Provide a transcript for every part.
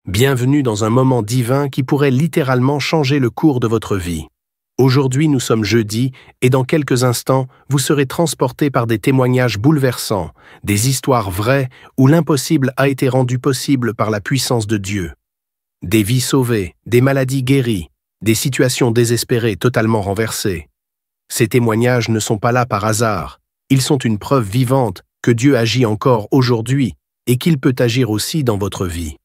Bienvenue dans un moment divin qui pourrait littéralement changer le cours de votre vie. Aujourd'hui, nous sommes jeudi et dans quelques instants, vous serez transportés par des témoignages bouleversants, des histoires vraies où l'impossible a été rendu possible par la puissance de Dieu. Des vies sauvées, des maladies guéries, des situations désespérées totalement renversées. Ces témoignages ne sont pas là par hasard. Ils sont une preuve vivante que Dieu agit encore aujourd'hui et qu'il peut agir aussi dans votre vie.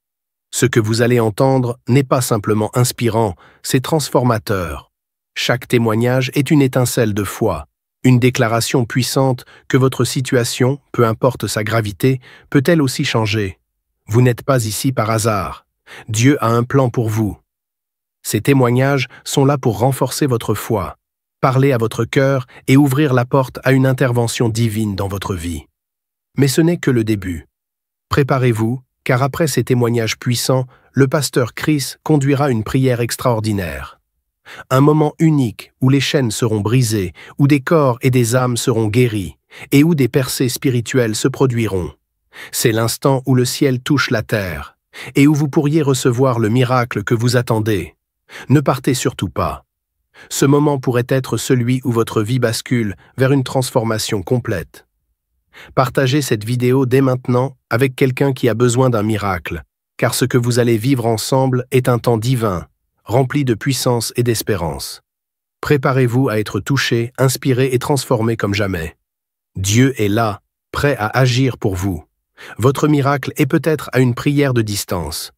Ce que vous allez entendre n'est pas simplement inspirant, c'est transformateur. Chaque témoignage est une étincelle de foi, une déclaration puissante que votre situation, peu importe sa gravité, peut elle aussi changer. Vous n'êtes pas ici par hasard. Dieu a un plan pour vous. Ces témoignages sont là pour renforcer votre foi, parler à votre cœur et ouvrir la porte à une intervention divine dans votre vie. Mais ce n'est que le début. Préparez-vous, car après ces témoignages puissants, le pasteur Chris conduira une prière extraordinaire. Un moment unique où les chaînes seront brisées, où des corps et des âmes seront guéris, et où des percées spirituelles se produiront. C'est l'instant où le ciel touche la terre, et où vous pourriez recevoir le miracle que vous attendez. Ne partez surtout pas. Ce moment pourrait être celui où votre vie bascule vers une transformation complète. Partagez cette vidéo dès maintenant avec quelqu'un qui a besoin d'un miracle, car ce que vous allez vivre ensemble est un temps divin, rempli de puissance et d'espérance. Préparez-vous à être touché, inspiré et transformé comme jamais. Dieu est là, prêt à agir pour vous. Votre miracle est peut-être à une prière de distance.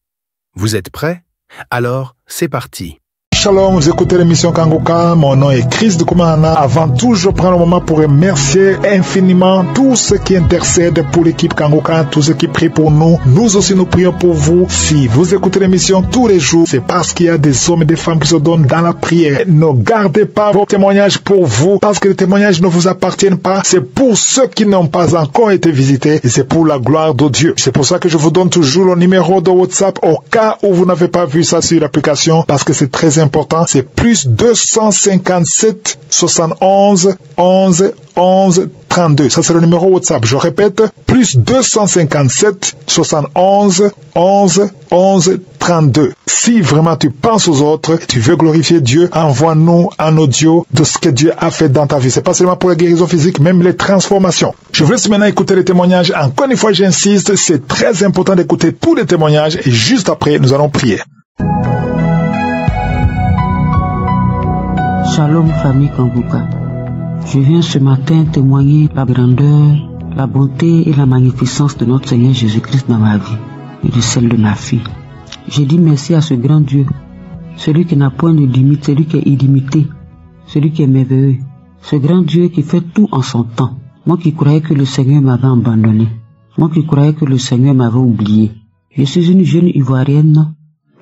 Vous êtes prêts? Alors, c'est parti. Shalom, vous écoutez l'émission Kanguka, mon nom est Chris de Koumana. Avant tout, je prends le moment pour remercier infiniment tous ceux qui intercèdent pour l'équipe Kanguka, tous ceux qui prient pour nous. Nous aussi, nous prions pour vous. Si vous écoutez l'émission tous les jours, c'est parce qu'il y a des hommes et des femmes qui se donnent dans la prière. Ne gardez pas vos témoignages pour vous, parce que les témoignages ne vous appartiennent pas. C'est pour ceux qui n'ont pas encore été visités et c'est pour la gloire de Dieu. C'est pour ça que je vous donne toujours le numéro de WhatsApp au cas où vous n'avez pas vu ça sur l'application, parce que c'est très important. C'est plus 257 71 11 11 32. Ça, c'est le numéro WhatsApp. Je répète, plus 257 71 11 11 32. Si vraiment tu penses aux autres, tu veux glorifier Dieu, envoie-nous un audio de ce que Dieu a fait dans ta vie. C'est pas seulement pour la guérison physique, même les transformations. Je vous laisse maintenant écouter les témoignages. Encore une fois, j'insiste, c'est très important d'écouter tous les témoignages et juste après, nous allons prier. Shalom famille Kanguka. Je viens ce matin témoigner la grandeur, la bonté et la magnificence de notre Seigneur Jésus-Christ dans ma vie et de celle de ma fille. Je dis merci à ce grand Dieu, celui qui n'a point de limite, celui qui est illimité, celui qui est merveilleux, ce grand Dieu qui fait tout en son temps. Moi qui croyais que le Seigneur m'avait abandonné, moi qui croyais que le Seigneur m'avait oublié. Je suis une jeune Ivoirienne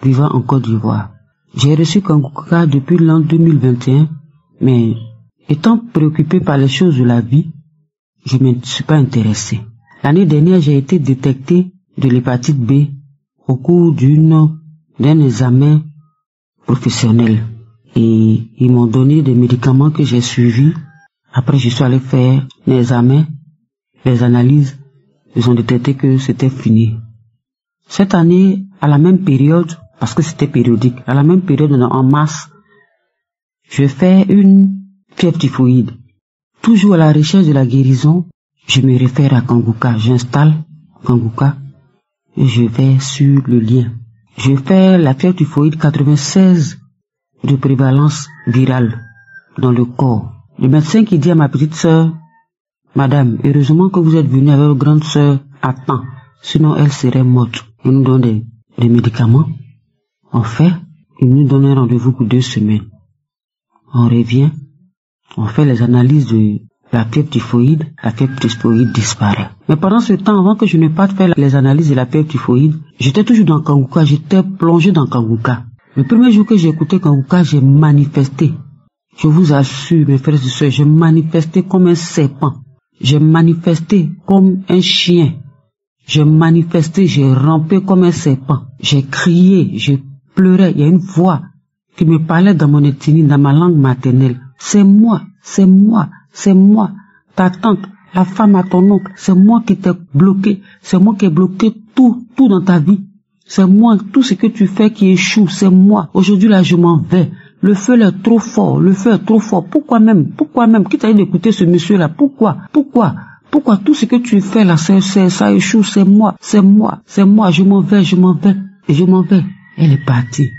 vivant en Côte d'Ivoire. J'ai reçu Kanguka depuis l'an 2021, mais étant préoccupé par les choses de la vie, je ne me suis pas intéressé. L'année dernière, j'ai été détecté de l'hépatite B au cours d'un examen professionnel. Et ils m'ont donné des médicaments que j'ai suivis. Après, je suis allé faire l'examen, les analyses. Ils ont détecté que c'était fini. Cette année, à la même période, parce que c'était périodique, à la même période, en mars, je fais une fièvre typhoïde. Toujours à la recherche de la guérison, je me réfère à Kanguka. J'installe Kanguka et je vais sur le lien. Je fais la fièvre typhoïde 96 de prévalence virale dans le corps. Le médecin qui dit à ma petite sœur, « Madame, heureusement que vous êtes venue avec votre grande sœur à temps, sinon elle serait morte. » Il nous donne des médicaments. En fait, il nous donne un rendez-vous pour 2 semaines. On revient, on fait les analyses de la fièvre typhoïde disparaît. Mais pendant ce temps, avant que je ne parte faire les analyses de la fièvre typhoïde, j'étais toujours dans Kanguka, j'étais plongé dans Kanguka. Le premier jour que j'ai écouté Kanguka, j'ai manifesté. Je vous assure, mes frères et sœurs, j'ai manifesté comme un serpent. J'ai manifesté comme un chien. J'ai manifesté, j'ai rampé comme un serpent. J'ai crié, j'ai pleuré. Il y a une voix qui me parlait dans mon ethnie, dans ma langue maternelle. C'est moi, c'est moi, c'est moi. Ta tante, la femme à ton oncle, c'est moi qui t'ai bloqué. C'est moi qui ai bloqué tout dans ta vie. C'est moi. Tout ce que tu fais qui échoue, c'est moi. Aujourd'hui, là, je m'en vais. Le feu là, est trop fort. Le feu est trop fort. Pourquoi même? Qui t'a dit d'écouter ce monsieur-là? Pourquoi tout ce que tu fais là, ça échoue? C'est moi. Je m'en vais. Et je m'en vais. Elle est partie.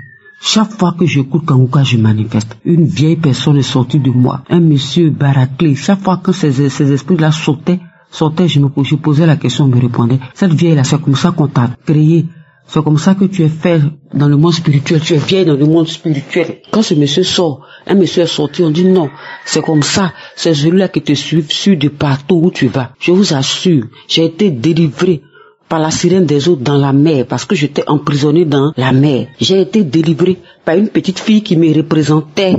Chaque fois que j'écoute Kangouka, je manifeste. Une vieille personne est sortie de moi. Un monsieur baraqué. Chaque fois que ces esprits-là sortaient, je posais la question, on me répondait. Cette vieille-là, c'est comme ça qu'on t'a créé. C'est comme ça que tu es fait dans le monde spirituel. Tu es vieille dans le monde spirituel. Quand ce monsieur sort, un monsieur est sorti, on dit non. C'est comme ça. C'est celui-là qui te suit de partout où tu vas. Je vous assure, j'ai été délivré par la sirène des eaux dans la mer, parce que j'étais emprisonné dans la mer. J'ai été délivré par une petite fille qui me représentait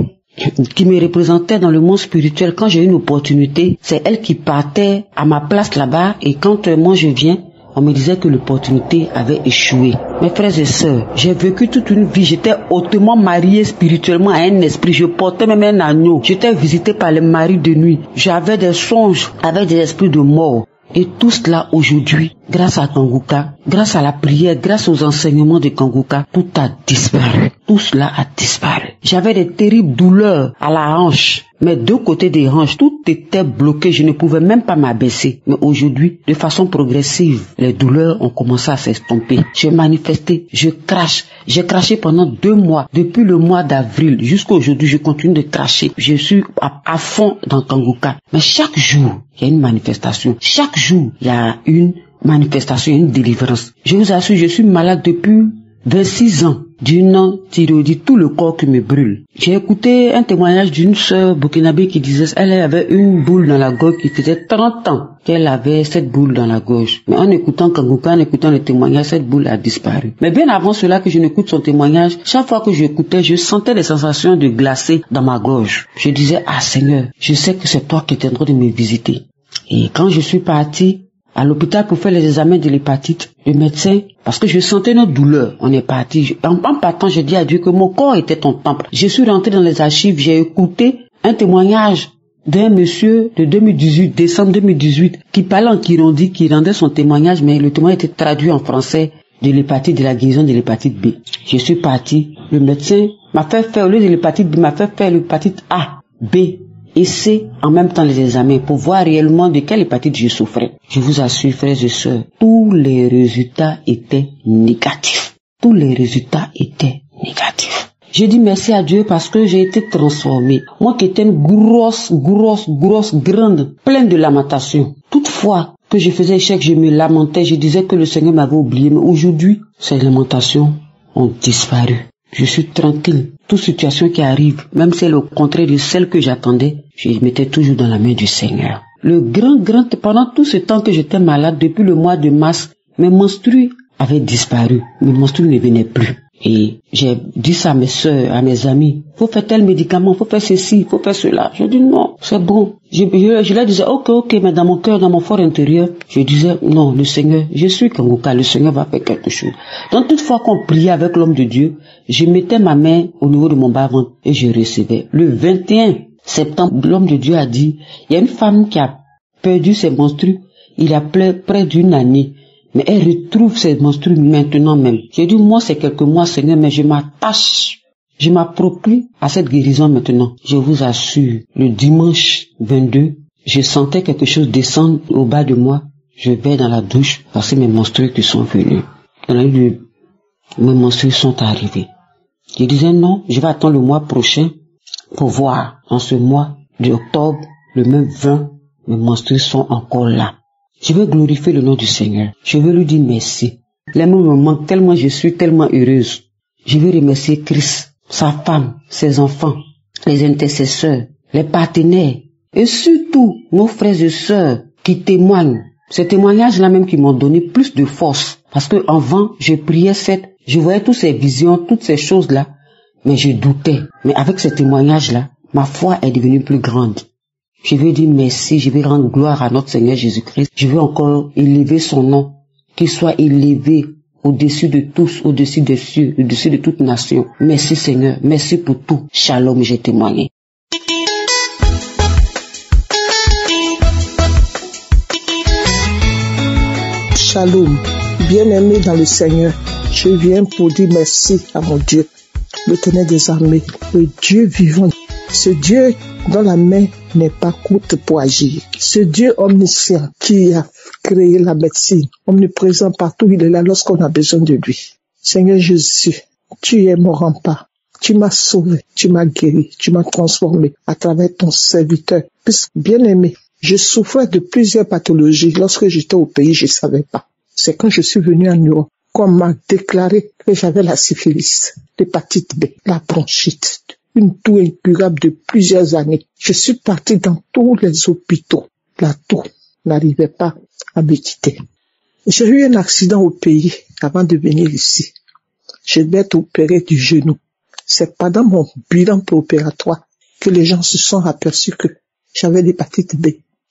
dans le monde spirituel. Quand j'ai eu une opportunité, c'est elle qui partait à ma place là-bas, et quand moi je viens, on me disait que l'opportunité avait échoué. Mes frères et sœurs, j'ai vécu toute une vie, j'étais hautement marié spirituellement à un esprit, je portais même un agneau, j'étais visité par les maris de nuit, j'avais des songes avec des esprits de mort. Et tout cela aujourd'hui, grâce à Kangouka, grâce à la prière, grâce aux enseignements de Kangouka, tout a disparu. Tout cela a disparu. J'avais des terribles douleurs à la hanche. Mes deux côtés des hanches, tout était bloqué. Je ne pouvais même pas m'abaisser. Mais aujourd'hui, de façon progressive, les douleurs ont commencé à s'estomper. J'ai manifesté, je crache. J'ai craché pendant 2 mois. Depuis le mois d'avril jusqu'à aujourd'hui, je continue de cracher. Je suis à fond dans Kangouka. Mais chaque jour, il y a une manifestation. Chaque jour, il y a une manifestation, une délivrance. Je vous assure, je suis malade depuis 26 ans d'une thyroïdite, tout le corps qui me brûle. J'ai écouté un témoignage d'une sœur burkinabé qui disait elle avait une boule dans la gorge qui faisait 30 ans qu'elle avait cette boule dans la gorge. Mais en écoutant Kangouka, en écoutant le témoignage, cette boule a disparu. Mais bien avant cela que je n'écoute son témoignage, chaque fois que j'écoutais, je sentais des sensations de glacé dans ma gorge. Je disais, ah Seigneur, je sais que c'est toi qui es en train de me visiter. Et quand je suis parti à l'hôpital pour faire les examens de l'hépatite, le médecin, parce que je sentais une douleur, on est parti. En partant, j'ai dit à Dieu que mon corps était ton temple. Je suis rentré dans les archives, j'ai écouté un témoignage d'un monsieur de 2018, décembre 2018, qui parlait en kirundi, qui rendait son témoignage, mais le témoignage était traduit en français de l'hépatite, de la guérison de l'hépatite B. Je suis parti, le médecin m'a fait faire, au lieu de l'hépatite B, m'a fait faire l'hépatite A, B et C en même temps les examens pour voir réellement de quelle hépatite je souffrais. Je vous assure, frères et sœurs, tous les résultats étaient négatifs. Tous les résultats étaient négatifs. J'ai dit merci à Dieu parce que j'ai été transformé. Moi qui étais une grosse, grande, pleine de lamentations. Toutefois que je faisais échec, je me lamentais, je disais que le Seigneur m'avait oublié. Mais aujourd'hui, ces lamentations ont disparu. Je suis tranquille. Toute situation qui arrive, même celle au contraire de celle que j'attendais, je mettais toujours dans la main du Seigneur. Pendant tout ce temps que j'étais malade, depuis le mois de mars, mes menstrues avaient disparu. Mes menstrues ne venaient plus. Et j'ai dit ça à mes soeurs, à mes amis, faut faire tel médicament, faut faire ceci, faut faire cela. Je dis non, c'est bon. Je leur disais ok, mais dans mon cœur, dans mon fort intérieur, je disais non, le Seigneur, je suis Kangouka, le Seigneur va faire quelque chose. Donc toute fois qu'on priait avec l'homme de Dieu, je mettais ma main au niveau de mon bas-ventre et je recevais. Le 21 septembre, l'homme de Dieu a dit, il y a une femme qui a perdu ses menstrues, il a près d'une année. Mais elle retrouve ses menstrues maintenant même. J'ai dit, moi, c'est quelques mois, Seigneur, mais je m'attache, je m'approprie à cette guérison maintenant. Je vous assure, le dimanche 22, je sentais quelque chose descendre au bas de moi. Je vais dans la douche parce que mes menstrues qui sont venues. Mes menstrues sont arrivées. Je disais, non, je vais attendre le mois prochain pour voir. En ce mois d'octobre, le même 20, mes menstrues sont encore là. Je veux glorifier le nom du Seigneur. Je veux lui dire merci. Les mots me manquent tellement, je suis tellement heureuse. Je veux remercier Christ, sa femme, ses enfants, les intercesseurs, les partenaires et surtout nos frères et sœurs qui témoignent. Ces témoignages-là même qui m'ont donné plus de force. Parce que avant, je priais je voyais toutes ces visions, toutes ces choses-là, mais je doutais. Mais avec ces témoignages-là, ma foi est devenue plus grande. Je veux dire merci, je veux rendre gloire à notre Seigneur Jésus-Christ. Je veux encore élever son nom, qu'il soit élevé au-dessus de tous, au-dessus des cieux, au-dessus de toute nation. Merci Seigneur, merci pour tout. Shalom, j'ai témoigné. Shalom, bien-aimés dans le Seigneur. Je viens pour dire merci à mon Dieu, l'Éternel des armées, le Dieu vivant, ce Dieu dont la main n'est pas courte pour agir, ce Dieu omniscient qui a créé la médecine, omniprésent partout, il est là lorsqu'on a besoin de lui. Seigneur Jésus, tu es mon rempart, tu m'as sauvé, tu m'as guéri, tu m'as transformé à travers ton serviteur. Puisque, bien aimé, je souffrais de plusieurs pathologies. Lorsque j'étais au pays, je ne savais pas. C'est quand je suis venu en Europe qu'on m'a déclaré que j'avais la syphilis, l'hépatite B, la bronchite, une toux incurable de plusieurs années. Je suis parti dans tous les hôpitaux. La toux n'arrivait pas à me quitter. J'ai eu un accident au pays avant de venir ici. Je devais être opéré du genou. C'est pendant mon bilan préopératoire que les gens se sont aperçus que j'avais l'hépatite B,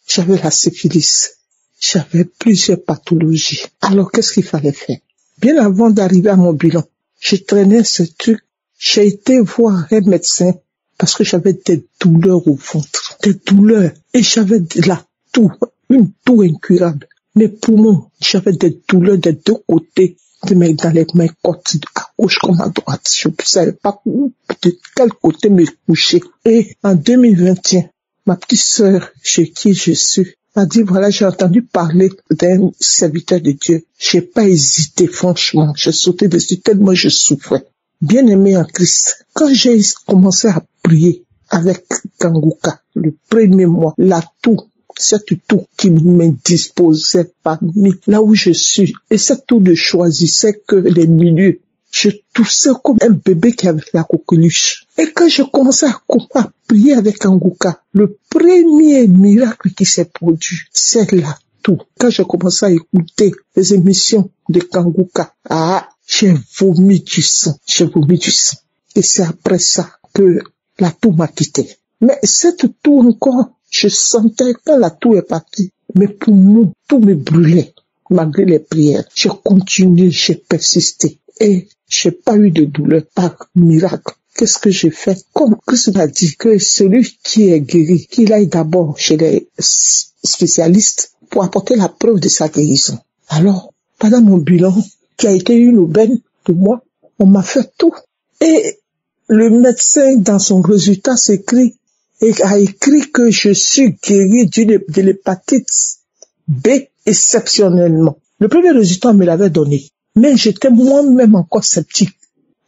j'avais la syphilis, j'avais plusieurs pathologies. Alors qu'est-ce qu'il fallait faire? Bien avant d'arriver à mon bilan, je traînais ce truc. J'ai été voir un médecin parce que j'avais des douleurs au ventre, des douleurs. Et j'avais la toux, une toux incurable. Mes poumons, j'avais des douleurs des deux côtés, dans les côtes, à gauche comme à droite. Je ne savais pas de quel côté me coucher. Et en 2021, ma petite sœur, chez qui je suis, m'a dit, voilà, j'ai entendu parler d'un serviteur de Dieu. J'ai pas hésité, franchement. J'ai sauté dessus tellement je souffrais. Bien aimé en Christ, quand j'ai commencé à prier avec Kanguka, le premier mois, la toux, cette toux qui m'indisposait parmi là où je suis, et cette toux ne choisissait que les milieux. Je toussais comme un bébé qui avait la coqueluche. Et quand j'ai commencé à prier avec Kanguka, le premier miracle qui s'est produit, c'est la toux. Quand j'ai commencé à écouter les émissions de Kanguka, j'ai vomi du sang. Et c'est après ça que la toux m'a quitté. Mais cette toux encore, je sentais quand la toux est partie, mes poumons, tout me brûlait. Malgré les prières, j'ai continué, j'ai persisté. Et j'ai pas eu de douleur par miracle. Qu'est-ce que j'ai fait? Comme Christ m'a dit que celui qui est guéri, qu'il aille d'abord chez les spécialistes pour apporter la preuve de sa guérison. Alors, pendant mon bilan, qui a été une aubaine de moi, on m'a fait tout. Et le médecin, dans son résultat, a écrit que je suis guéri de l'hépatite B exceptionnellement. Le premier résultat, on me l'avait donné. Mais j'étais moi-même encore sceptique.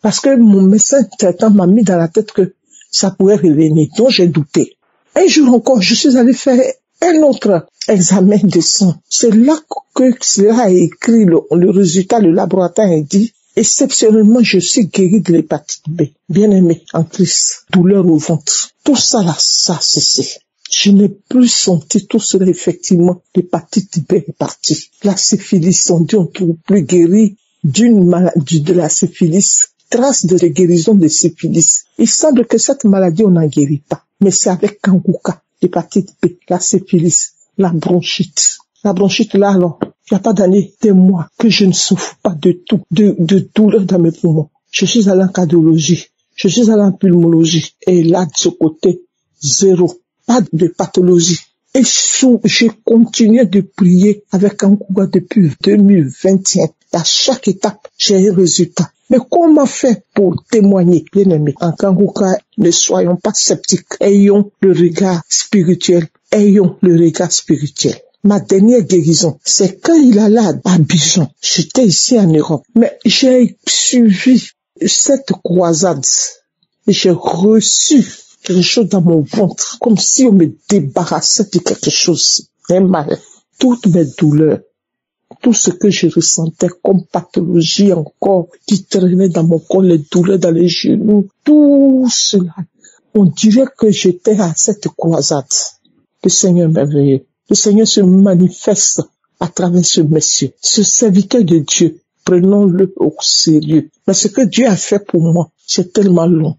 Parce que mon médecin traitant m'a mis dans la tête que ça pouvait revenir. Donc j'ai douté. Un jour encore, je suis allé faire un autre examen de sang. C'est là que cela a écrit le résultat. Le laboratoire a dit, exceptionnellement, je suis guéri de l'hépatite B. Bien aimé en Christ. Douleur au ventre. Tout ça là, ça a cessé. Je n'ai plus senti tout cela, effectivement. L'hépatite B est partie. La syphilis, on dit, on ne trouve plus guéri d'une maladie de la syphilis. Trace de guérison de syphilis. Il semble que cette maladie, on n'en guérit pas. Mais c'est avec Kanguka, l'hépatite B, la syphilis, la bronchite. La bronchite, là, alors, il n'y a pas d'année, des mois que je ne souffre pas de tout, de douleur dans mes poumons. Je suis allé en cardiologie. Je suis allé en pneumologie. Et là, de ce côté, zéro. Pas de pathologie. Et j'ai continué de prier avec Kanguka depuis 2021. À chaque étape, j'ai un résultat. Mais comment faire pour témoigner, bien aimé? En Kanguka, ne soyons pas sceptiques. Ayons le regard spirituel. Ma dernière guérison, c'est quand il allait à Abidjan. J'étais ici en Europe. Mais j'ai suivi cette croisade. J'ai reçu quelque chose dans mon ventre, comme si on me débarrassait de quelque chose, un mal. Toutes mes douleurs, tout ce que je ressentais comme pathologie encore, qui traînait dans mon corps, les douleurs dans les genoux, tout cela, on dirait que j'étais à cette croisade. Le Seigneur merveilleux, le Seigneur se manifeste à travers ce monsieur, ce serviteur de Dieu. Prenons-le au sérieux. Mais ce que Dieu a fait pour moi, c'est tellement long.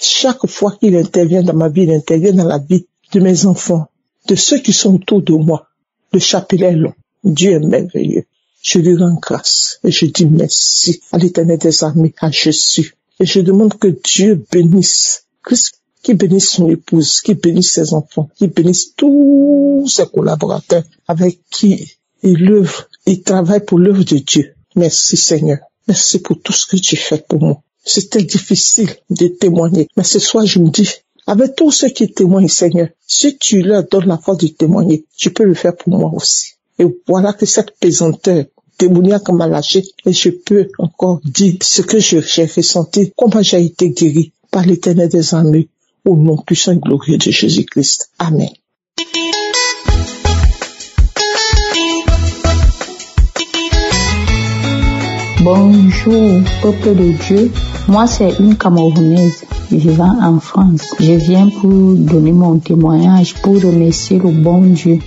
Chaque fois qu'il intervient dans ma vie, il intervient dans la vie de mes enfants, de ceux qui sont autour de moi. Le chapelet est long. Dieu est merveilleux. Je lui rends grâce et je dis merci à l'Éternel des armées, à Jésus. Et je demande que Dieu bénisse Christ, qui bénisse son épouse, qui bénisse ses enfants, qui bénisse tous ses collaborateurs avec qui il travaille pour l'œuvre de Dieu. Merci Seigneur. Merci pour tout ce que tu fais pour moi. C'était difficile de témoigner, mais ce soir je me dis, avec tous ceux qui témoignent, Seigneur, si tu leur donnes la force de témoigner, tu peux le faire pour moi aussi. Et voilà que cette pesanteur démoniaque m'a lâché et je peux encore dire ce que j'ai ressenti, comment j'ai été guéri par l'Éternel des armées, au nom puissant et glorieux de Jésus-Christ. Amen. Bonjour, peuple de Dieu. Moi, c'est une Camerounaise vivant en France. Je viens pour donner mon témoignage, pour remercier le bon Dieu,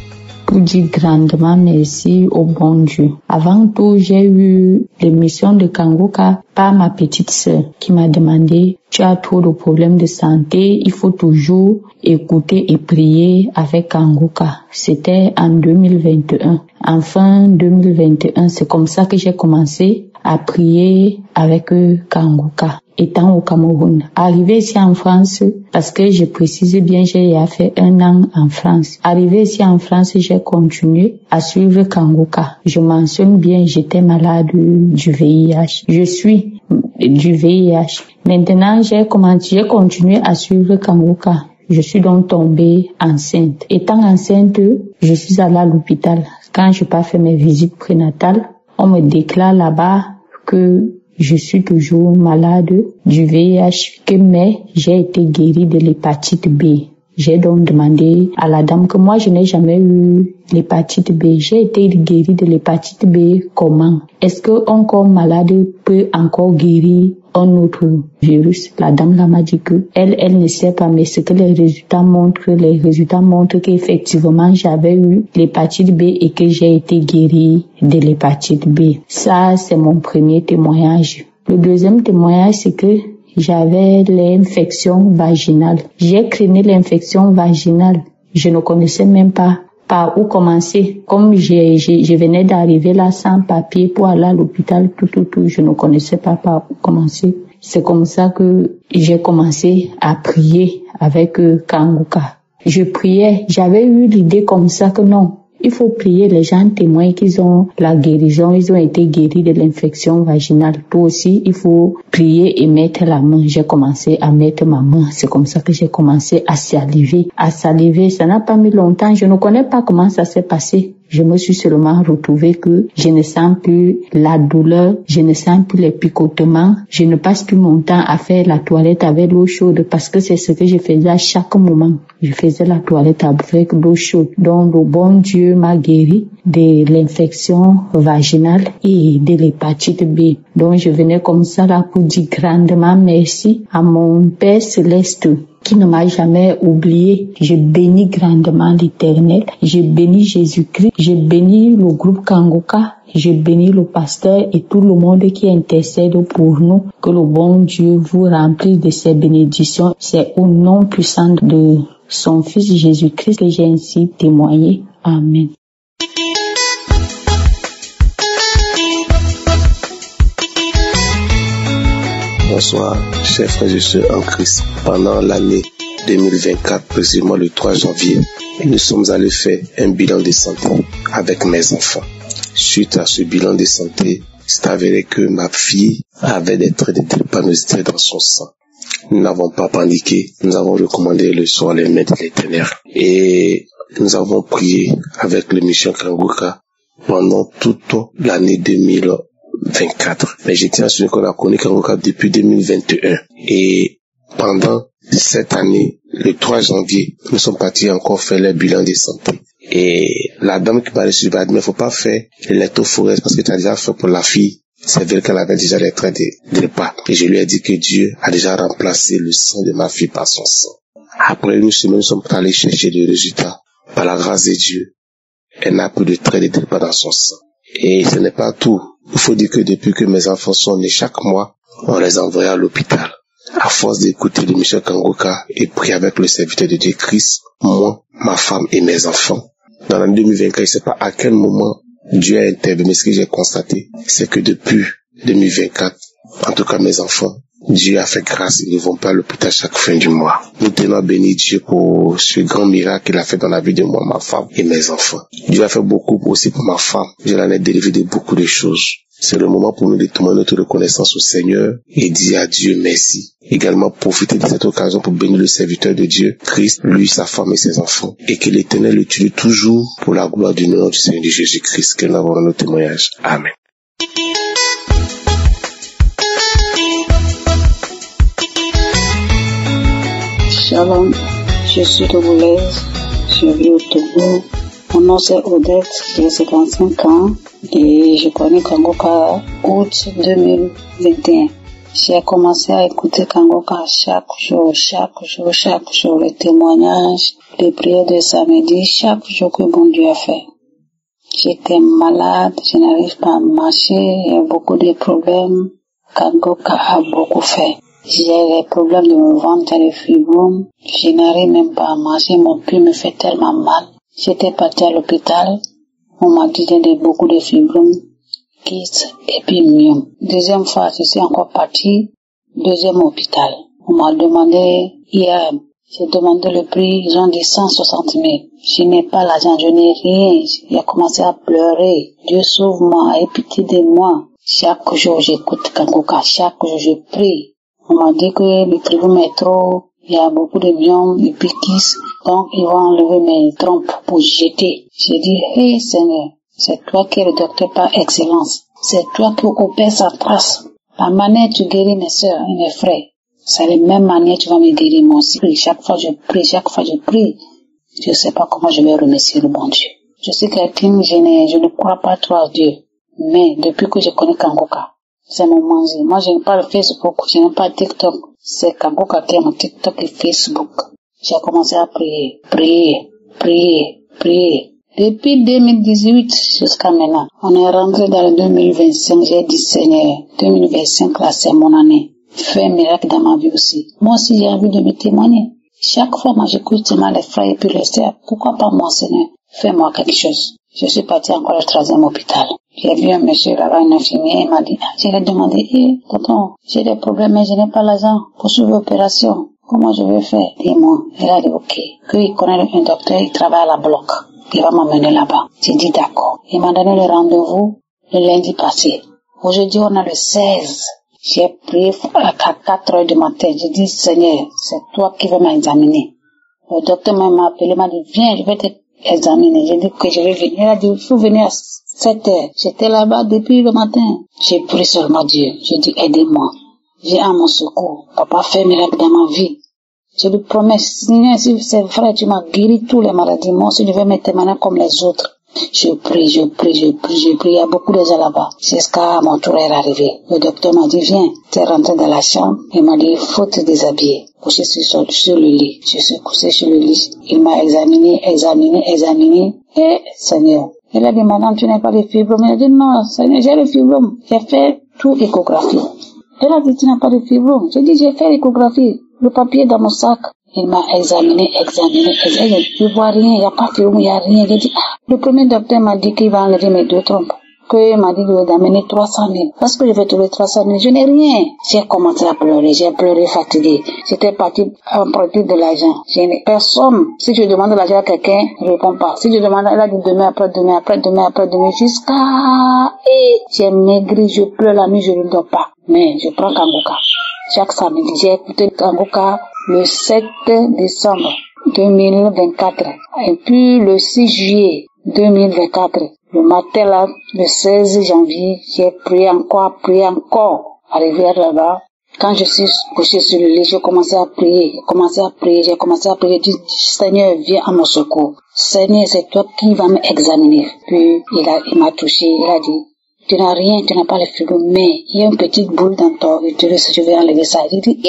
pour dire grandement merci au bon Dieu. Avant tout, j'ai eu l'émission de Kangoka par ma petite sœur qui m'a demandé, tu as trop de problèmes de santé, il faut toujours écouter et prier avec Kangoka. C'était en 2021. En fin 2021, c'est comme ça que j'ai commencé à prier avec Kangoka, étant au Cameroun. Arrivé ici en France, parce que je précise bien, j'ai fait 1 an en France. Arrivé ici en France, j'ai continué à suivre Kangoka. Je mentionne bien, j'étais malade du VIH. Je suis du VIH. Maintenant, j'ai continué à suivre Kangoka. Je suis donc tombée enceinte. Étant enceinte, je suis allée à l'hôpital. Quand je pas fait mes visites prénatales, on me déclare là-bas que je suis toujours malade du VIH, mais j'ai été guérie de l'hépatite B. J'ai donc demandé à la dame que moi je n'ai jamais eu l'hépatite B. J'ai été guérie de l'hépatite B comment? Est-ce qu'un corps malade peut encore guérir un autre virus? La dame là m'a dit que elle ne sait pas, mais ce que les résultats montrent qu'effectivement j'avais eu l'hépatite B et que j'ai été guérie de l'hépatite B. Ça, c'est mon premier témoignage. Le deuxième témoignage, c'est que j'avais l'infection vaginale. J'ai craigné l'infection vaginale. Je ne connaissais même pas par où commencer. Comme je venais d'arriver là sans papier pour aller à l'hôpital, je ne connaissais pas par où commencer. C'est comme ça que j'ai commencé à prier avec Kangoka. Je priais, j'avais eu l'idée comme ça que non, il faut prier, les gens témoignent qu'ils ont la guérison, ils ont été guéris de l'infection vaginale. Toi aussi, il faut prier et mettre la main. J'ai commencé à mettre ma main. C'est comme ça que j'ai commencé à saliver. Ça n'a pas mis longtemps. Je ne connais pas comment ça s'est passé. Je me suis seulement retrouvée que je ne sens plus la douleur, je ne sens plus les picotements, je ne passe plus mon temps à faire la toilette avec l'eau chaude parce que c'est ce que je faisais à chaque moment. Je faisais la toilette avec l'eau chaude. Donc le bon Dieu m'a guéri de l'infection vaginale et de l'hépatite B. Donc je venais comme ça là pour dire grandement merci à mon Père Céleste qui ne m'a jamais oublié. Je bénis grandement l'Éternel. Je bénis Jésus-Christ. Je bénis le groupe Kangoka. Je bénis le pasteur et tout le monde qui intercède pour nous. Que le bon Dieu vous remplisse de ses bénédictions. C'est au nom puissant de son Fils Jésus-Christ que j'ai ainsi témoigné. Amen. Bonsoir, chers frères et sœurs en Christ. Pendant l'année 2024, précisément le 3 janvier, nous sommes allés faire un bilan de santé avec mes enfants. Suite à ce bilan de santé, c'est avéré que ma fille avait des traits de drépanocytose dans son sang. Nous n'avons pas paniqué, nous avons recommandé le soir les mains de l'Éternel. Et nous avons prié avec l'émission Kangoka pendant toute l'année 2024. Mais je tiens à souligner qu'on a connu Kangoka depuis 2021. Et pendant cette année, le 3 janvier, nous sommes partis encore faire le bilan de santé. Et la dame qui parlait sur le bas, mais il ne faut pas faire l'électrophorèse parce que tu as déjà fait pour la fille. C'est vrai qu'elle avait déjà les traits de repas. Et je lui ai dit que Dieu a déjà remplacé le sang de ma fille par son sang. Après une semaine, nous sommes allés chercher les résultats. Par la grâce de Dieu, elle n'a plus de traits de repas dans son sang. Et ce n'est pas tout. Il faut dire que depuis que mes enfants sont nés chaque mois, on les envoie à l'hôpital. À force d'écouter l'émission Kangoka et prier avec le serviteur de Dieu Christ, moi, ma femme et mes enfants. Dans l'année 2024, je ne sais pas à quel moment Dieu a intervenu. Ce que j'ai constaté, c'est que depuis 2024, en tout cas mes enfants, Dieu a fait grâce, ils ne vont pas à l'hôpital chaque fin du mois. Nous tenons à bénir Dieu pour ce grand miracle qu'il a fait dans la vie de moi, ma femme et mes enfants. Dieu a fait beaucoup aussi pour ma femme. Je l'en ai délivré de beaucoup de choses. C'est le moment pour nous de témoigner notre reconnaissance au Seigneur et dire à Dieu merci. Également profiter de cette occasion pour bénir le serviteur de Dieu, Christ, lui, sa femme et ses enfants. Et que l'Éternel le tue toujours pour la gloire du nom du Seigneur Jésus-Christ. Que nous avons dans nos témoignages. Amen. Shalom, je suis togolaise, je vis au Togo. Mon nom c'est Odette, j'ai 55 ans et je connais Kangoka août 2021. J'ai commencé à écouter Kangoka chaque jour, les témoignages, les prières de samedi, chaque jour que bon Dieu a fait. J'étais malade, je n'arrive pas à marcher, il y a beaucoup de problèmes. Kangoka a beaucoup fait. J'ai les problèmes de mon ventre, j'ai les fibromes, je n'arrive même pas à marcher, mon cul me fait tellement mal. J'étais partie à l'hôpital, on m'a dit qu'il y avait beaucoup de fibromes, kyste et puis myome. Deuxième fois, je suis encore partie, deuxième hôpital. On m'a demandé IAM, j'ai demandé le prix, ils ont dit 160 000. Je n'ai pas l'argent, je n'ai rien, j'ai commencé à pleurer. Dieu sauve-moi, aie pitié de moi. Chaque jour j'écoute Kangoka, chaque jour je prie. On m'a dit que le tribunal est trop, il y a beaucoup de myome et puis kyste, donc ils vont enlever mes trompes pour jeter. J'ai dit, hey Seigneur, c'est toi qui es le docteur par excellence. C'est toi qui opères sa trace. La manière tu guéris mes soeurs et mes frères, c'est la même manière tu vas me guérir moi aussi. Chaque fois je prie. Je sais pas comment je vais remercier le bon Dieu. Je suis quelqu'un, je ne crois pas trop à Dieu. Mais depuis que je connais Kangoka, c'est mon manger. Moi, je n'ai pas le Facebook, je n'ai pas le TikTok. C'est Kangoka qui est mon TikTok et Facebook. J'ai commencé à prier. Depuis 2018 jusqu'à maintenant, on est rentré dans le 2025. J'ai dit, Seigneur, 2025, là, c'est mon année. Fais un miracle dans ma vie aussi. Moi aussi, j'ai envie de me témoigner. Chaque fois, moi, j'écoute les frères et puis les sœurs. Pourquoi pas moi, Seigneur? Fais-moi quelque chose. Je suis parti encore au 3e hôpital. J'ai vu un monsieur là-bas, un infirmier, il m'a dit, je lui ai demandé, tonton, j'ai des problèmes, mais je n'ai pas l'argent pour suivre l'opération. Comment je vais faire? Dis-moi. Il a dit, ok. Qu'il connaît un docteur, il travaille à la bloc. Il va m'emmener là-bas. J'ai dit, d'accord. Il m'a donné le rendez-vous le lundi passé. Aujourd'hui, on a le 16. J'ai prié à 4 heures du matin. J'ai dit, Seigneur, c'est toi qui vas m'examiner. Le docteur m'a appelé, m'a dit, viens, je vais t'examiner. J'ai dit que je vais venir. Il a dit, il faut venir à 7 heures. J'étais là-bas depuis le matin. J'ai prié seulement Dieu. J'ai dit, aidez-moi. Viens à mon secours. Papa, fais un miracle dans ma vie. Je lui promets, Seigneur, si c'est vrai, tu m'as guéri tous les maladies. Moi aussi, je vais me témoigner comme les autres. Je prie. Il y a beaucoup de gens là-bas. Jusqu'à mon tour est arrivé. Le docteur m'a dit, viens. Tu es rentré dans la chambre. Il m'a dit, il faut te déshabiller. Je suis sur le lit. Je suis couché sur le lit. Il m'a examiné. Et, Seigneur, il a dit, madame, tu n'as pas de fibrome. Il a dit, non, Seigneur, j'ai le fibrome. J'ai fait tout échographie. Elle a dit, tu n'as pas de fibrome. J'ai dit, j'ai fait l'échographie. Le papier dans mon sac. Il m'a examiné. Je vois rien, il n'y a pas de fibrome, il n'y a rien. J'ai dit, le premier docteur m'a dit qu'il va enlever mes 2 trompes. Qu'il m'a dit d'amener 300 000. Parce que je vais trouver 300 000. Je n'ai rien. J'ai commencé à pleurer. J'ai pleuré fatigué. J'étais parti emprunter de l'argent. Je n'ai personne. Si je demande de l'argent à quelqu'un, je ne réponds pas. Si je demande, elle a dit demain, après-demain, jusqu'à... J'ai maigri, je pleure la nuit, je ne dors pas. Mais je prends Kangoka. Chaque samedi, j'ai écouté Kangoka le 7 décembre 2024. Et puis le 6 juillet 2024. Le matin là, le 16 janvier, j'ai prié encore. Arrivé là-bas, quand je suis couché sur le lit, j'ai commencé à prier. J'ai dit, Seigneur, viens à mon secours. Seigneur, c'est toi qui vas m'examiner. Puis, il m'a touché, il a dit, tu n'as rien, tu n'as pas le fibrome, mais il y a une petite boule dans ton utérus, je vais enlever ça. J'ai dit,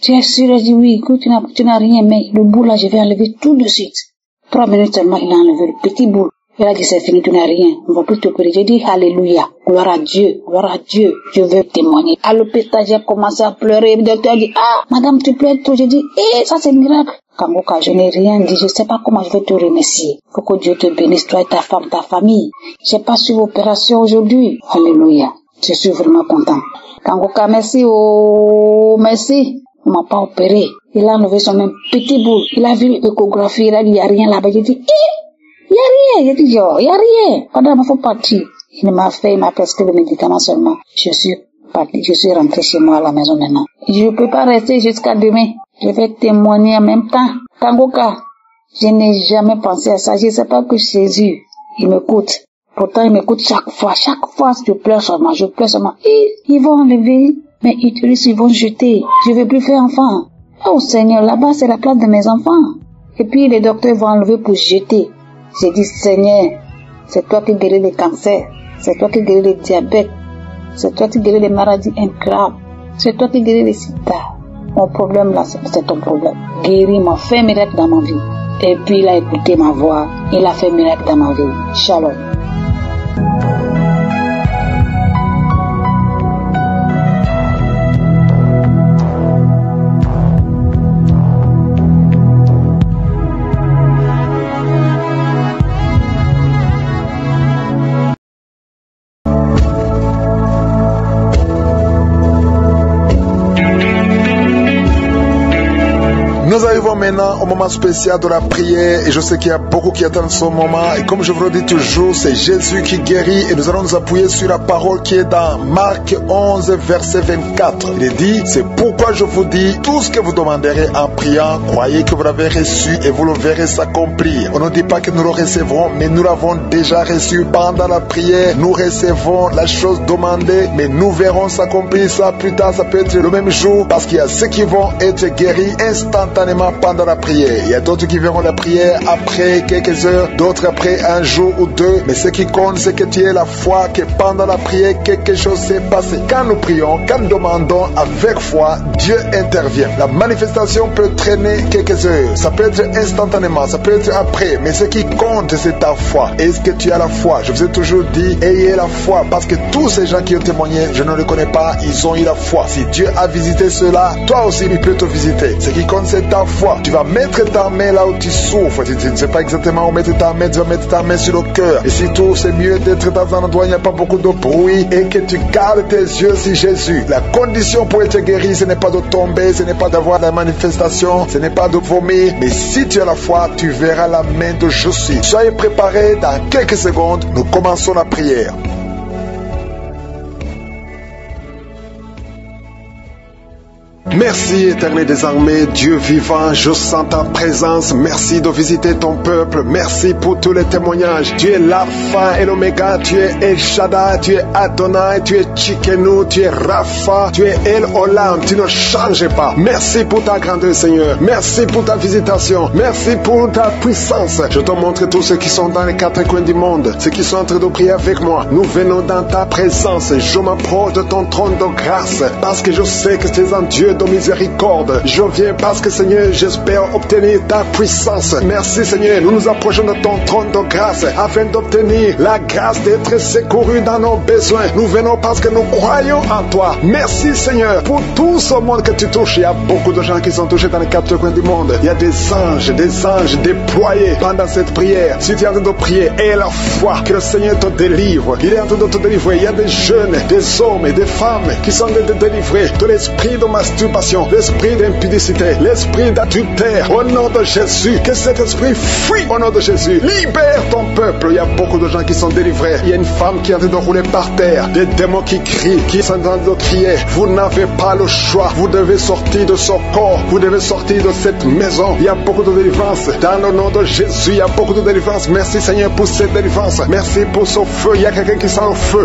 tu es sûr? J'ai dit, oui, écoute, tu n'as rien, mais le boule là, je vais enlever tout de suite. 3 minutes seulement, il a enlevé le petit boule. Il a dit, c'est fini, tu n'as rien, on va plus te prier. J'ai dit, alléluia, gloire à Dieu, je veux témoigner. À l'hôpital, j'ai commencé à pleurer. Le docteur a dit, madame, tu pleures trop. J'ai dit, ça c'est miracle. Kangoka, je n'ai rien dit, je sais pas comment je vais te remercier. Faut que Dieu te bénisse, toi et ta femme, ta famille. J'ai pas suivi l'opération aujourd'hui. Alléluia, je suis vraiment content. Kangoka, merci. On m'a pas opéré. Il a enlevé son même petit bout. Il a vu l'échographie, il a dit, il n'y a rien là-bas. J'ai dit, il y a rien. J'ai dit, il y a rien. Madame, il faut partir. Il m'a prescrit le médicament seulement. Je suis rentrée chez moi à la maison maintenant. Je ne peux pas rester jusqu'à demain. Je vais témoigner en même temps. Kangoka, je n'ai jamais pensé à ça. Je ne sais pas que Jésus, il m'écoute. Pourtant, il m'écoute chaque fois. Chaque fois, je pleure seulement. Ils vont enlever mes utérus, ils vont jeter. Je ne veux plus faire enfant. Oh Seigneur, là-bas, c'est la place de mes enfants. Et puis, les docteurs vont enlever pour jeter. J'ai dit, Seigneur, c'est toi qui guéris les cancers. C'est toi qui guéris le diabète. C'est toi qui guéris les maladies incurables. C'est toi qui guéris les sida. Mon problème là, c'est ton problème. Guéris-moi, fais miracle dans ma vie. Et puis il a écouté ma voix. Il a fait miracle dans ma vie. Shalom. Nous arrivons maintenant au moment spécial de la prière et je sais qu'il y a beaucoup qui attendent ce moment et comme je vous le dis toujours, c'est Jésus qui guérit et nous allons nous appuyer sur la parole qui est dans Marc 11 verset 24. Il dit, c'est pourquoi je vous dis, tout ce que vous demanderez en priant, croyez que vous l'avez reçu et vous le verrez s'accomplir. On ne dit pas que nous le recevrons, mais nous l'avons déjà reçu pendant la prière. Nous recevons la chose demandée, mais nous verrons s'accomplir ça plus tard. Ça peut être le même jour parce qu'il y a ceux qui vont être guéris instantanément pendant la prière. Il y a d'autres qui verront la prière après quelques heures, d'autres après un jour ou deux. Mais ce qui compte, c'est que tu aies la foi que pendant la prière, quelque chose s'est passé. Quand nous prions, quand nous demandons avec foi, Dieu intervient. La manifestation peut traîner quelques heures. Ça peut être instantanément, ça peut être après. Mais ce qui compte, c'est ta foi. Est-ce que tu as la foi? Je vous ai toujours dit, ayez la foi. Parce que tous ces gens qui ont témoigné, je ne les connais pas, ils ont eu la foi. Si Dieu a visité cela, toi aussi, il peut te visiter. Ce qui compte, c'est ta foi. Tu vas mettre ta main là où tu souffres. Tu ne sais pas exactement où mettre ta main. Tu vas mettre ta main sur le cœur. Et surtout, c'est mieux d'être dans un endroit où il n'y a pas beaucoup de bruit et que tu gardes tes yeux sur Jésus. La condition pour être guéri, ce n'est pas de tomber, ce n'est pas d'avoir la manifestation, ce n'est pas de vomir. Mais si tu as la foi, tu verras la main de Jésus. Soyez préparés. Dans quelques secondes, nous commençons la prière. Merci éternel des armées, Dieu vivant, je sens ta présence. Merci de visiter ton peuple. Merci pour tous les témoignages. Tu es l'Alpha et l'Oméga, tu es El Shaddai, tu es Adonai, tu es Tsidkenu, tu es Rapha, tu es El Olam, tu ne changes pas. Merci pour ta grandeur Seigneur. Merci pour ta visitation. Merci pour ta puissance. Je te montre tous ceux qui sont dans les quatre coins du monde, ceux qui sont en train de prier avec moi. Nous venons dans ta présence. Je m'approche de ton trône de grâce parce que je sais que tu es un Dieu de miséricorde. Je viens parce que Seigneur, j'espère obtenir ta puissance. Merci Seigneur, nous nous approchons de ton trône de grâce afin d'obtenir la grâce d'être secourus dans nos besoins. Nous venons parce que nous croyons en toi. Merci Seigneur pour tout ce monde que tu touches. Il y a beaucoup de gens qui sont touchés dans les quatre coins du monde. Il y a des anges déployés pendant cette prière. Si tu es en train de prier, aie la foi que le Seigneur te délivre. Il est en train de te délivrer. Il y a des jeunes, des hommes et des femmes qui sont en train de délivrer de l'esprit de masturbation, l'esprit d'impudicité, l'esprit d'adultère. Au nom de Jésus, que cet esprit fuit au nom de Jésus. Libère ton peuple. Il y a beaucoup de gens qui sont délivrés. Il y a une femme qui est en train de rouler par terre. Des démons qui crient, qui sont en train de crier. Vous n'avez pas le choix. Vous devez sortir de ce corps. Vous devez sortir de cette maison. Il y a beaucoup de délivrance. Dans le nom de Jésus, il y a beaucoup de délivrance. Merci Seigneur pour cette délivrance. Merci pour ce feu. Il y a quelqu'un qui sent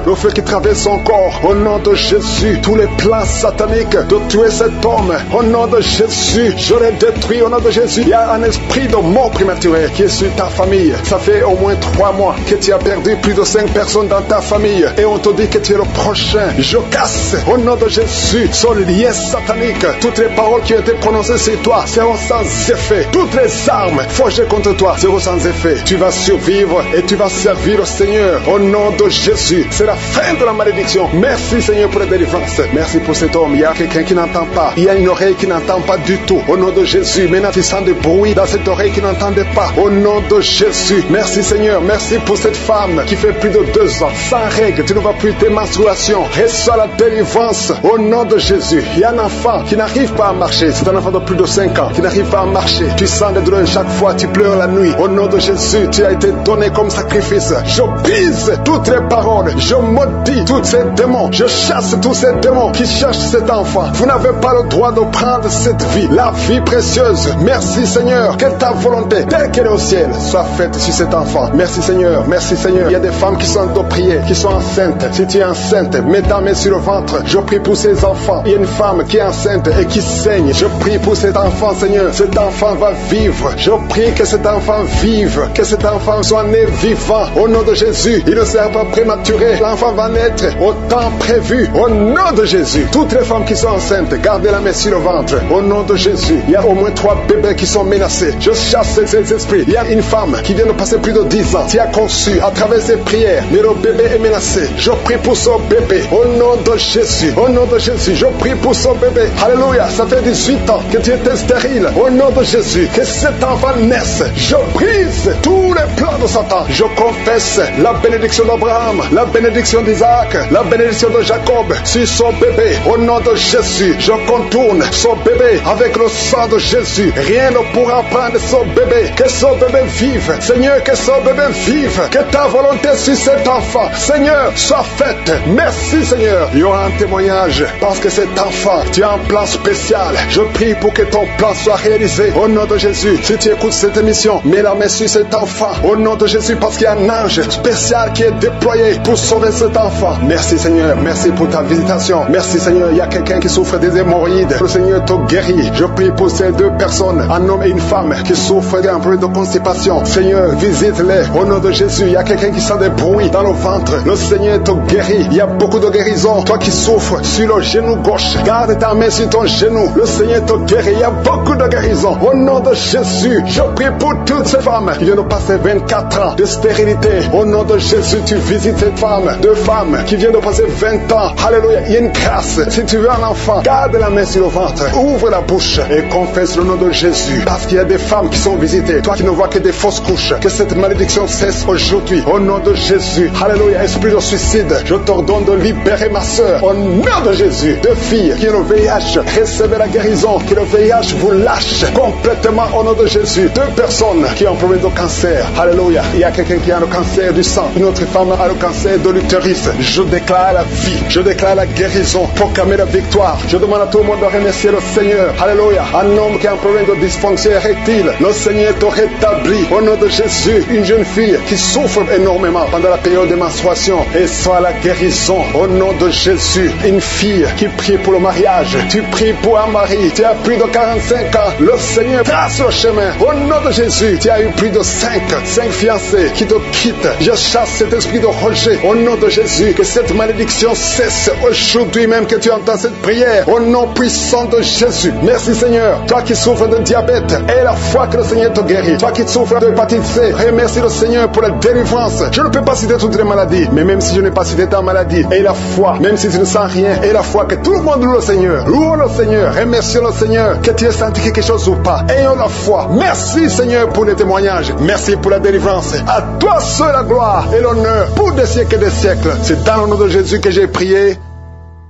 le feu qui traverse son corps. Au nom de Jésus, tous les plans sataniques de tuer cet homme, au nom de Jésus, je les détruis. Au nom de Jésus, il y a un esprit de mort prématurée qui est sur ta famille. Ça fait au moins 3 mois que tu as perdu plus de 5 personnes dans ta famille et on te dit que tu es le prochain. Je casse au nom de Jésus ce lien satanique. Toutes les paroles qui ont été prononcées sur toi seront sans effet. Toutes les armes forgées contre toi seront sans effet. Tu vas survivre et tu vas servir au Seigneur. Au nom de Jésus, c'est la fin de la malédiction. Merci Seigneur pour la délivrance. Merci pour cet homme. Il y a quelqu'un qui n'entend pas. Il y a une oreille qui n'entend pas du tout. Au nom de Jésus, maintenant tu sens des bruits dans cette oreille qui n'entendait pas. Au nom de Jésus, merci Seigneur, merci pour cette femme qui fait plus de 2 ans, sans règles, tu ne vas plus tes menstruations. Reçois la délivrance au nom de Jésus. Il y a un enfant qui n'arrive pas à marcher, c'est un enfant de plus de 5 ans qui n'arrive pas à marcher. Tu sens des douleurs chaque fois, tu pleures la nuit. Au nom de Jésus, tu as été donné comme sacrifice. Je brise toutes les paroles, je maudis tous ces démons, je chasse tous ces démons qui cherchent cet enfant. Vous n'avez pas le droit de prendre cette vie, la vie précieuse. Merci Seigneur, que ta volonté, telle qu'elle est au ciel, soit faite sur cet enfant. Merci Seigneur, merci Seigneur. Il y a des femmes qui sont de prier, qui sont enceintes. Si tu es enceinte, mets ta main sur le ventre. Je prie pour ces enfants. Il y a une femme qui est enceinte et qui saigne. Je prie pour cet enfant, Seigneur. Cet enfant va vivre. Je prie que cet enfant vive, que cet enfant soit né vivant. Au nom de Jésus, il ne sera pas prématuré. L'enfant va naître au temps prévu. Au nom de Jésus, toutes les femmes qui sont enceintes, gardez la main sur le ventre. Au nom de Jésus, il y a au moins 3 bébés qui sont menacés. Je chasse ces esprits. Il y a une femme qui vient de passer plus de 10 ans, qui a conçu à travers ses prières, mais le bébé est menacé. Je prie pour son bébé. Au nom de Jésus, au nom de Jésus, je prie pour son bébé. Alléluia, ça fait 18 ans que tu étais stérile. Au nom de Jésus, que cet enfant naisse. Je brise tous les plans de Satan. Je confesse la bénédiction d'Abraham, la bénédiction d'Isaac, la bénédiction de Jacob sur son bébé. Au nom de Jésus, je contourne son bébé avec le sang de Jésus. Rien ne pourra prendre son bébé. Que son bébé vive. Seigneur, que son bébé vive. Que ta volonté sur cet enfant, Seigneur, soit faite. Merci Seigneur. Il y aura un témoignage parce que cet enfant, tu as un plan spécial. Je prie pour que ton plan soit réalisé. Au nom de Jésus, si tu écoutes cette émission, mets la main sur cet enfant. Au nom de Jésus, parce qu'il y a un ange spécial qui est déployé pour sauver cet enfant. Merci Seigneur, merci pour ta visitation. Merci Seigneur, il y a quelqu'un qui souffre des hémorroïdes. Le Seigneur te guérit. Je prie pour ces 2 personnes, un homme et une femme qui souffrent d'un problème de constipation. Seigneur, visite-les. Au nom de Jésus, il y a quelqu'un qui sent des bruits dans le ventre. Le Seigneur te guérit. Il y a beaucoup de guérison. Toi qui souffres sur le genou gauche, garde ta main sur ton genou. Le Seigneur te guérit. Il y a beaucoup de guérison. Au nom de Jésus, je prie pour toutes ces femmes qui viennent de passer 24 ans de stérilité. Au nom de Jésus, tu visites cette femme. 2 femmes qui viennent de passer 20 ans. Alléluia. Il y a une grâce. Si tu veux un enfant, garde la main sur le ventre. Ouvre la bouche et confesse le nom de Jésus. Parce qu'il y a des femmes qui sont visitées. Toi qui ne vois que des fausses couches. Que cette malédiction cesse aujourd'hui. Au nom de Jésus. Alléluia. Esprit de suicide, je t'ordonne de libérer ma soeur. Au nom de Jésus. 2 filles qui ont le VIH, recevez la guérison. Que le VIH vous lâche complètement au nom de Jésus. 2 personnes qui ont un problème de cancer. Alléluia. Il y a quelqu'un qui a le cancer du sang. Une autre femme a le cancer de l'utérus. Je déclare la vie. Je déclare la guérison. Proclamer la victoire. Je demande à tout le monde de remercier le Seigneur. Alléluia. Un homme qui a un problème de dysfonction érectile, le Seigneur te rétablit. Au nom de Jésus. Une jeune fille qui souffre énormément pendant la période de menstruation, et soit la guérison. Au nom de Jésus. Une fille qui prie pour le mariage. Tu pries pour un mari. Tu as plus de 45 ans. Le Seigneur trace le chemin. Au nom de Jésus. Tu as eu plus de 5 fiancés qui te quittent. Je chasse cet esprit de rejet. Au nom de Jésus. Que cette malédiction cesse aujourd'hui même que tu entends cette prière. Au nom puissant de Jésus. Merci Seigneur. Toi qui souffres de diabète, et la foi que le Seigneur te guérit. Toi qui souffres de hépatite C, remercie le Seigneur pour la délivrance. Je ne peux pas citer toutes les maladies, mais même si je n'ai pas cité ta maladie, et la foi, même si tu ne sens rien, et la foi que tout le monde loue le Seigneur. Loue le Seigneur. Remercie le Seigneur. Que tu aies senti quelque chose ou pas. Ayons la foi. Merci Seigneur pour les témoignages. Merci pour la délivrance. À toi seul la gloire et l'honneur pour des siècles et des siècles. C'est dans le nom de Jésus que j'ai prié.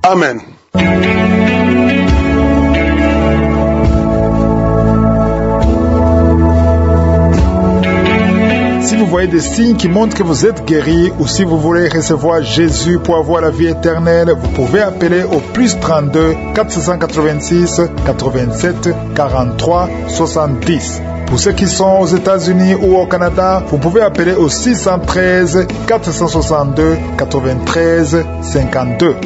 Amen. Si vous voyez des signes qui montrent que vous êtes guéri, ou si vous voulez recevoir Jésus pour avoir la vie éternelle, vous pouvez appeler au plus 32 486 87 43 70. Pour ceux qui sont aux États-Unis ou au Canada, vous pouvez appeler au 613 462 93 52.